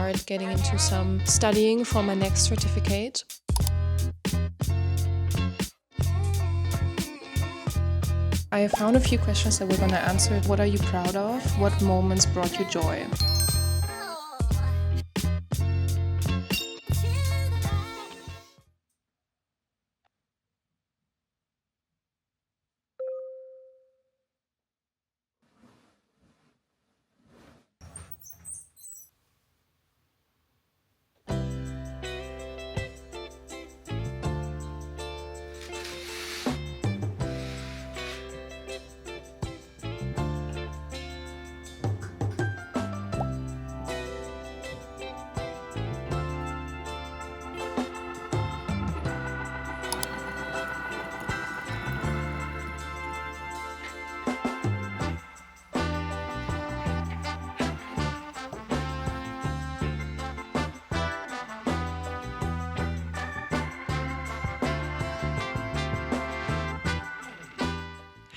start getting into some studying for my next certificate. I found a few questions that we're going to answer. What are you proud of? What moments brought you joy?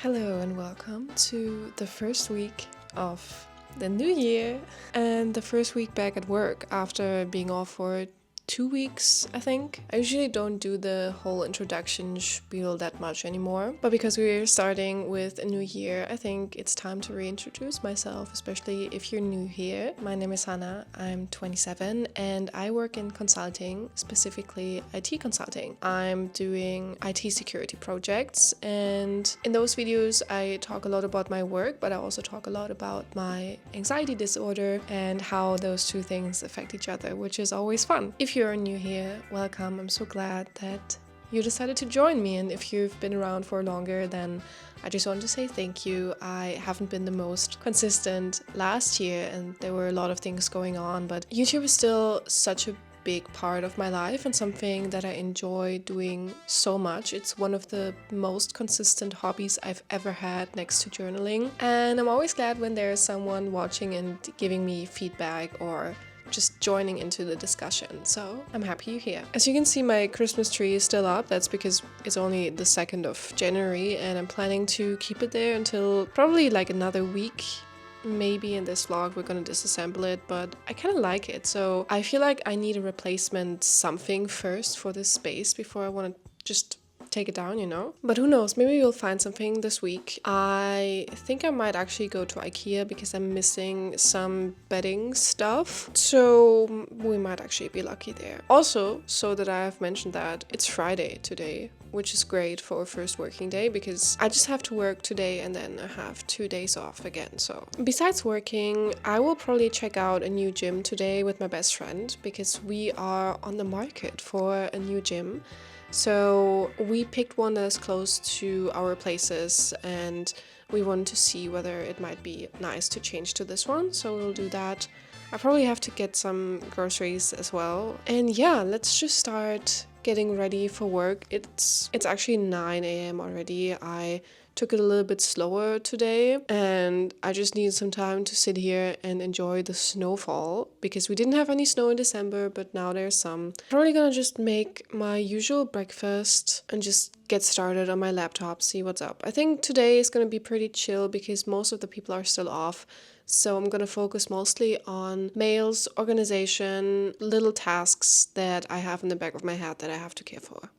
Hello and welcome to the first week of the new year and the first week back at work after being off for 2 weeks, I think. I usually don't do the whole introduction spiel that much anymore, but because we're starting with a new year, I think it's time to reintroduce myself, especially if you're new here. My name is Hannah, I'm 27, and I work in consulting, specifically IT consulting. I'm doing IT security projects, and in those videos I talk a lot about my work, but I also talk a lot about my anxiety disorder and how those two things affect each other, which is always fun. If you're new here, welcome. I'm so glad that you decided to join me, and if you've been around for longer, then I just want to say thank you. I haven't been the most consistent last year and there were a lot of things going on, but YouTube is still such a big part of my life and something that I enjoy doing so much. It's one of the most consistent hobbies I've ever had next to journaling, and I'm always glad when there's someone watching and giving me feedback or just joining into the discussion, so I'm happy you're here. As you can see, my Christmas tree is still up. That's because it's only the 2nd of January and I'm planning to keep it there until probably like another week. Maybe in this vlog we're gonna disassemble it, but I kind of like it, so I feel like I need a replacement something first for this space before I want to just take it down, you know? But who knows, maybe we'll find something this week. I think I might actually go to IKEA because I'm missing some bedding stuff, so we might actually be lucky there. Also, so that I have mentioned that it's Friday today, which is great for a first working day because I just have to work today and then I have 2 days off again. So besides working, I will probably check out a new gym today with my best friend because we are on the market for a new gym. So we picked one that is close to our places and we wanted to see whether it might be nice to change to this one, so we'll do that. I probably have to get some groceries as well. And yeah, let's just start getting ready for work. It's actually 9 a.m. already. I took it a little bit slower today and I just needed some time to sit here and enjoy the snowfall because we didn't have any snow in December, but now there's some. I'm probably gonna just make my usual breakfast and just get started on my laptop, see what's up. I think today is gonna be pretty chill because most of the people are still off. So I'm gonna focus mostly on mails, organization, little tasks that I have in the back of my head that I have to care for.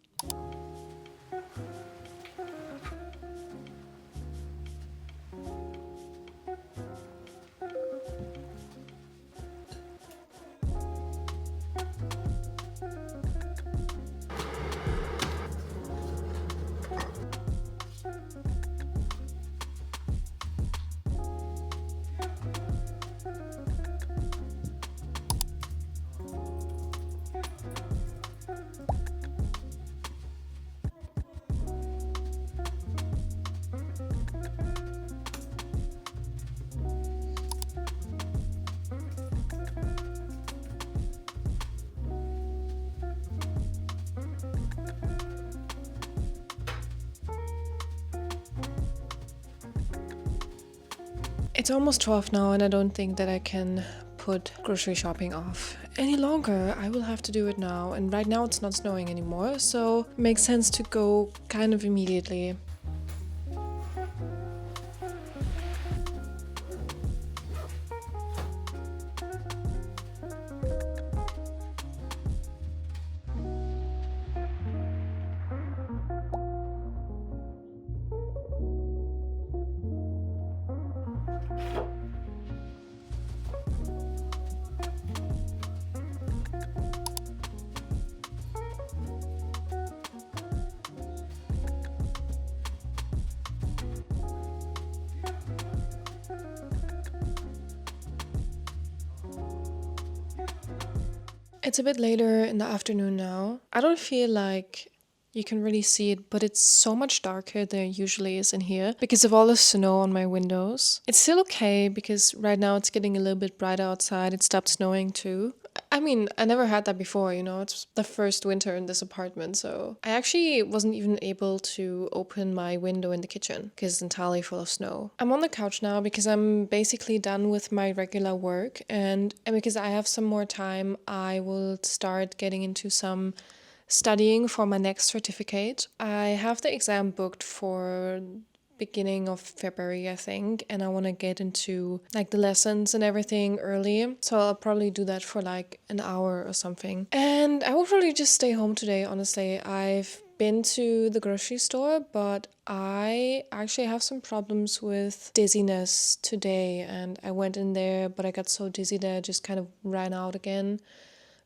It's almost 12 now and I don't think that I can put grocery shopping off any longer. I will have to do it now, and right now it's not snowing anymore, so it makes sense to go kind of immediately. It's a bit later in the afternoon now. I don't feel like you can really see it, but it's so much darker than it usually is in here because of all the snow on my windows. It's still okay because right now it's getting a little bit brighter outside. It stopped snowing too. I mean, I never had that before, you know, it's the first winter in this apartment, so I actually wasn't even able to open my window in the kitchen because it's entirely full of snow. I'm on the couch now because I'm basically done with my regular work, and because I have some more time, I will start getting into some studying for my next certificate. I have the exam booked for beginning of February, I think, and I want to get into like the lessons and everything early. So I'll probably do that for like an hour or something. And I will probably just stay home today, honestly. I've been to the grocery store, but I actually have some problems with dizziness today, and I went in there, but I got so dizzy that I just kind of ran out again.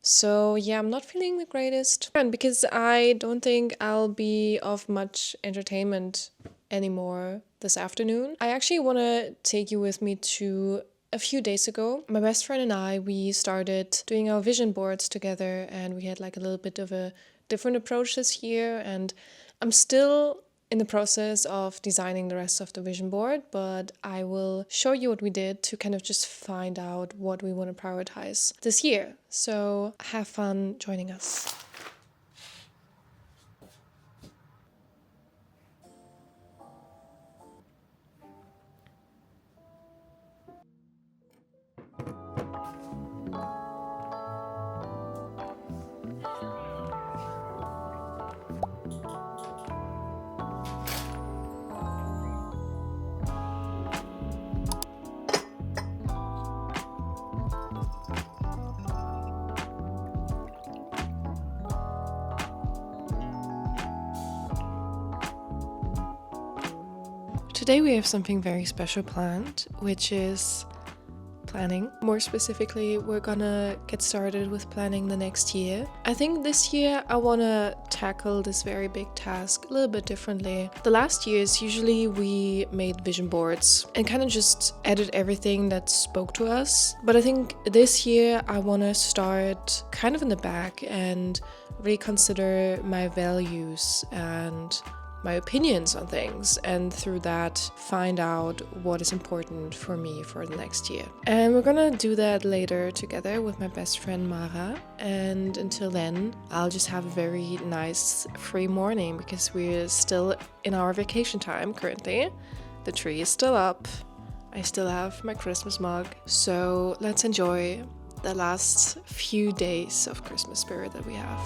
So yeah, I'm not feeling the greatest. And because I don't think I'll be of much entertainment anymore this afternoon, I actually want to take you with me to a few days ago. My best friend and I, we started doing our vision boards together, and we had like a little bit of a different approach this year, and I'm still in the process of designing the rest of the vision board, but I will show you what we did to kind of just find out what we want to prioritize this year. So have fun joining us. Today we have something very special planned, which is planning. More specifically, we're gonna get started with planning the next year. I think this year I wanna tackle this very big task a little bit differently. The last years, usually we made vision boards and kind of just added everything that spoke to us. But I think this year I wanna start kind of in the back and reconsider my values and my opinions on things, and through that find out what is important for me for the next year. And we're gonna do that later together with my best friend Mara, and until then I'll just have a very nice free morning because we're still in our vacation time currently. The tree is still up, I still have my Christmas mug, so let's enjoy the last few days of Christmas spirit that we have.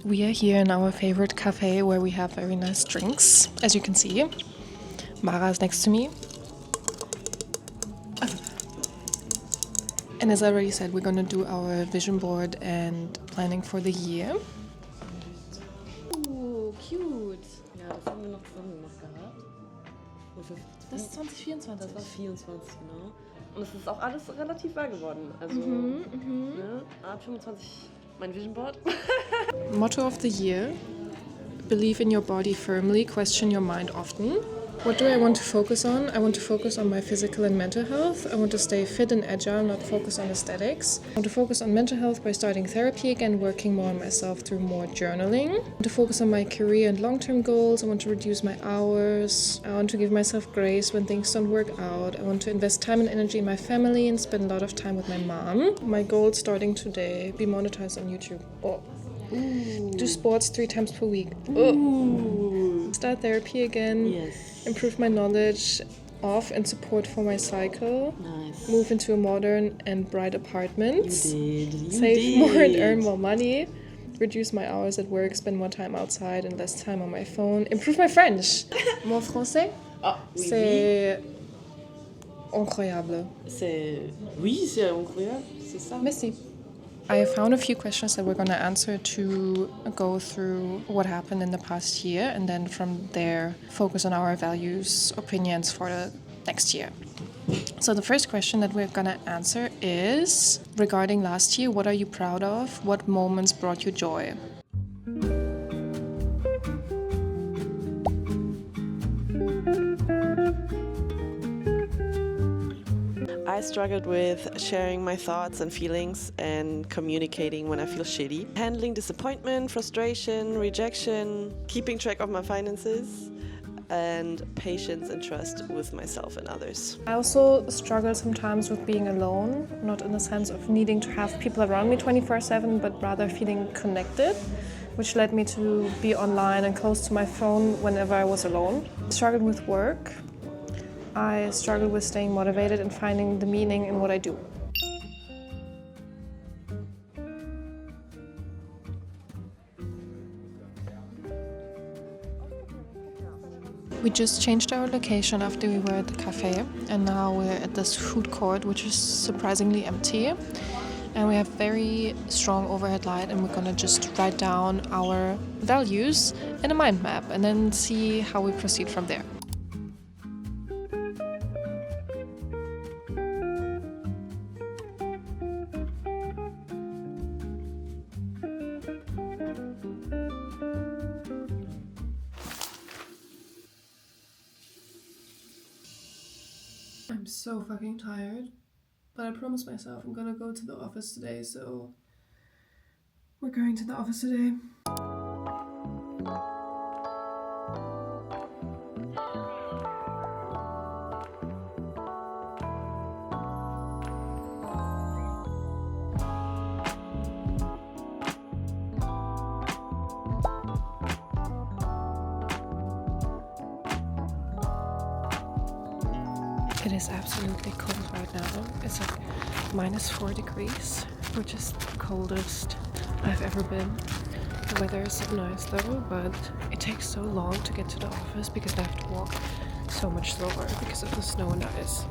We are here in our favorite cafe where we have very nice drinks, as you can see. Mara is next to me. And as I already said, we're gonna do our vision board and planning for the year. Oh, cute. Ja, das haben wir noch zusammen gemacht gehabt. Das ist 2024. Das war 24, genau. Und es ist auch alles relativ wahr geworden. Also, ne, Art 25, mein Vision Board. Motto of the year: believe in your body firmly, question your mind often. What do I want to focus on? I want to focus on my physical and mental health. I want to stay fit and agile, not focus on aesthetics. I want to focus on mental health by starting therapy again, working more on myself through more journaling. I want to focus on my career and long-term goals. I want to reduce my hours. I want to give myself grace when things don't work out. I want to invest time and energy in my family and spend a lot of time with my mom. My goal starting today: be monetized on YouTube. Do sports 3 times per week. Start therapy again. Yes. Improve my knowledge of and support for my cycle. Nice. Move into a modern and bright apartment. You did. Save more and earn more money. Reduce my hours at work. Spend more time outside and less time on my phone. Improve my French. Mon français, Ah, oui, c'est incroyable. Oui, c'est incroyable, c'est ça. Merci. I found a few questions that we're going to answer to go through what happened in the past year, and then from there focus on our values, opinions for the next year. So the first question that we're gonna answer is regarding last year. What are you proud of? What moments brought you joy? I struggled with sharing my thoughts and feelings and communicating when I feel shitty. Handling disappointment, frustration, rejection, keeping track of my finances, and patience and trust with myself and others. I also struggle sometimes with being alone, not in the sense of needing to have people around me 24/7, but rather feeling connected, which led me to be online and close to my phone whenever I was alone. I struggled with work. I struggled with staying motivated and finding the meaning in what I do. We just changed our location after we were at the cafe, and now we're at this food court, which is surprisingly empty. And we have very strong overhead light, and we're gonna just write down our values in a mind map and then see how we proceed from there. I'm so fucking tired, but I promised myself I'm gonna go to the office today, so we're going to the office today. It is absolutely cold right now. It's like -4 degrees, which is the coldest I've ever been. The weather is so nice though, but it takes so long to get to the office because I have to walk so much slower because of the snow and ice.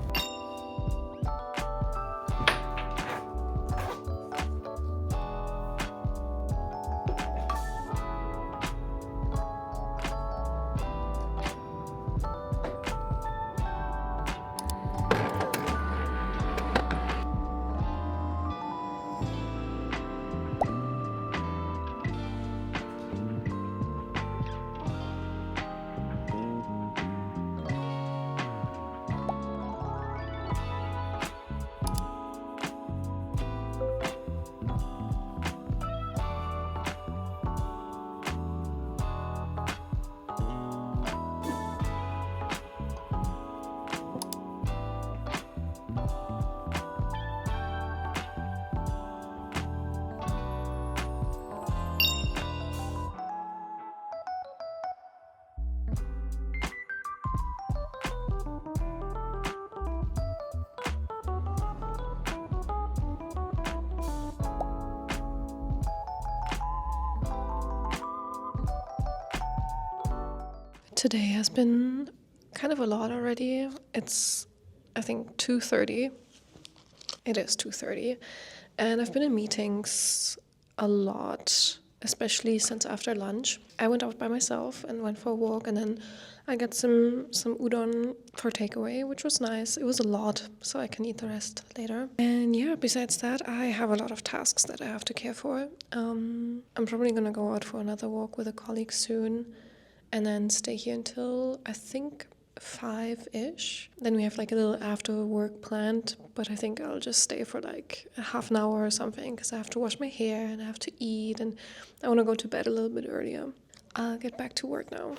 Today has been kind of a lot already. It's, I think, 2:30. It is 2:30. And I've been in meetings a lot, especially since after lunch. I went out by myself and went for a walk, and then I got some udon for takeaway, which was nice. It was a lot, so I can eat the rest later. And yeah, besides that, I have a lot of tasks that I have to care for. I'm probably gonna go out for another walk with a colleague soon, and then stay here until, I think, 5-ish. Then we have like a little after work planned, but I think I'll just stay for like a half an hour or something because I have to wash my hair and I have to eat and I want to go to bed a little bit earlier. I'll get back to work now.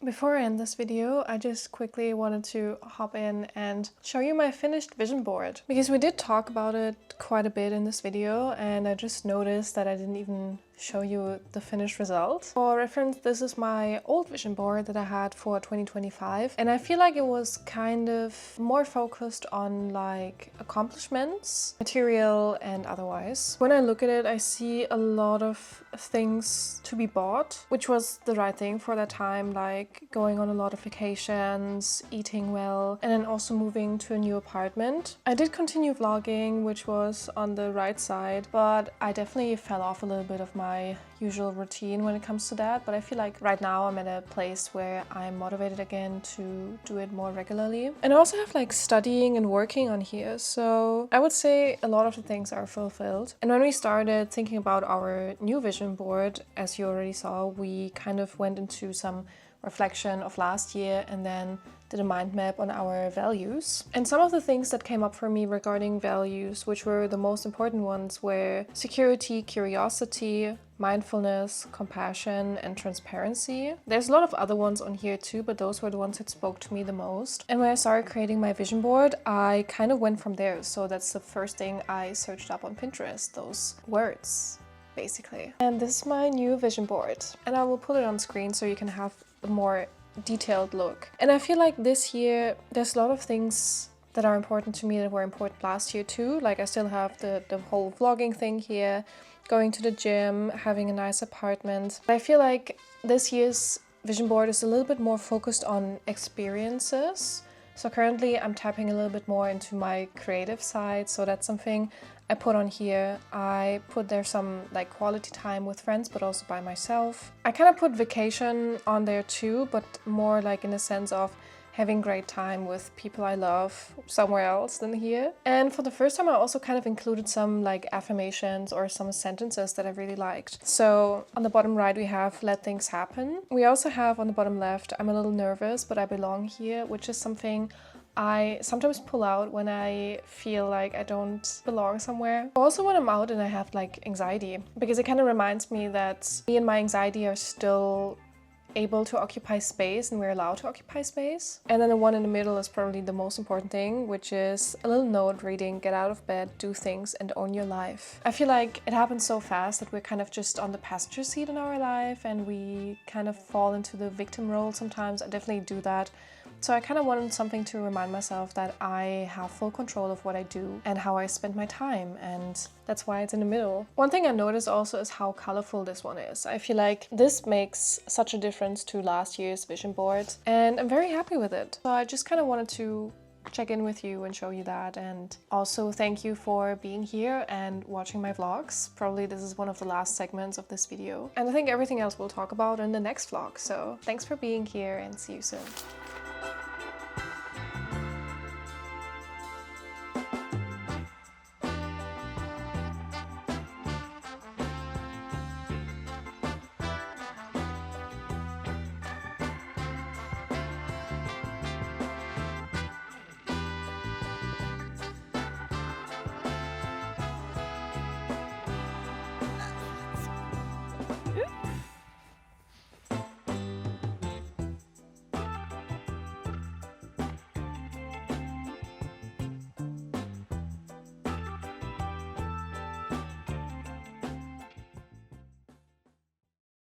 Before I end this video, I just quickly wanted to hop in and show you my finished vision board, because we did talk about it quite a bit in this video and I just noticed that I didn't even show you the finished result. For reference, this is my old vision board that I had for 2025, and I feel like it was kind of more focused on like accomplishments, material and otherwise. When I look at it, I see a lot of things to be bought, which was the right thing for that time, like going on a lot of vacations, eating well, and then also moving to a new apartment. I did continue vlogging, which was on the right side, but I definitely fell off a little bit of my my usual routine when it comes to that, but I feel like right now I'm at a place where I'm motivated again to do it more regularly. And I also have like studying and working on here, so I would say a lot of the things are fulfilled. And when we started thinking about our new vision board, as you already saw, we kind of went into some reflection of last year and then did a mind map on our values. And some of the things that came up for me regarding values, which were the most important ones, were security, curiosity, mindfulness, compassion, and transparency. There's a lot of other ones on here too, but those were the ones that spoke to me the most. And when I started creating my vision board, I kind of went from there. So that's the first thing I searched up on Pinterest, those words, basically. And this is my new vision board. And I will put it on screen so you can have a more detailed look. And I feel like this year there's a lot of things that are important to me that were important last year too. Like I still have the whole vlogging thing here, going to the gym, having a nice apartment. But I feel like this year's vision board is a little bit more focused on experiences. So currently I'm tapping a little bit more into my creative side, so that's something I put on here. I put there some like quality time with friends, but also by myself. I kind of put vacation on there too, but more like in the sense of having great time with people I love somewhere else than here. And for the first time I also kind of included some like affirmations or some sentences that I really liked. So on the bottom right we have let things happen. We also have on the bottom left I'm a little nervous but I belong here, which is something I sometimes pull out when I feel like I don't belong somewhere. Also when I'm out and I have like anxiety, because it kind of reminds me that me and my anxiety are still able to occupy space and we're allowed to occupy space. And then the one in the middle is probably the most important thing, which is a little note reading, get out of bed, do things and own your life. I feel like it happens so fast that we're kind of just on the passenger seat in our life and we kind of fall into the victim role sometimes. I definitely do that. So I kind of wanted something to remind myself that I have full control of what I do and how I spend my time, and that's why it's in the middle. One thing I noticed also is how colorful this one is. I feel like this makes such a difference to last year's vision board and I'm very happy with it. So I just kind of wanted to check in with you and show you that, and also thank you for being here and watching my vlogs. Probably this is one of the last segments of this video, and I think everything else we'll talk about in the next vlog. So thanks for being here and see you soon.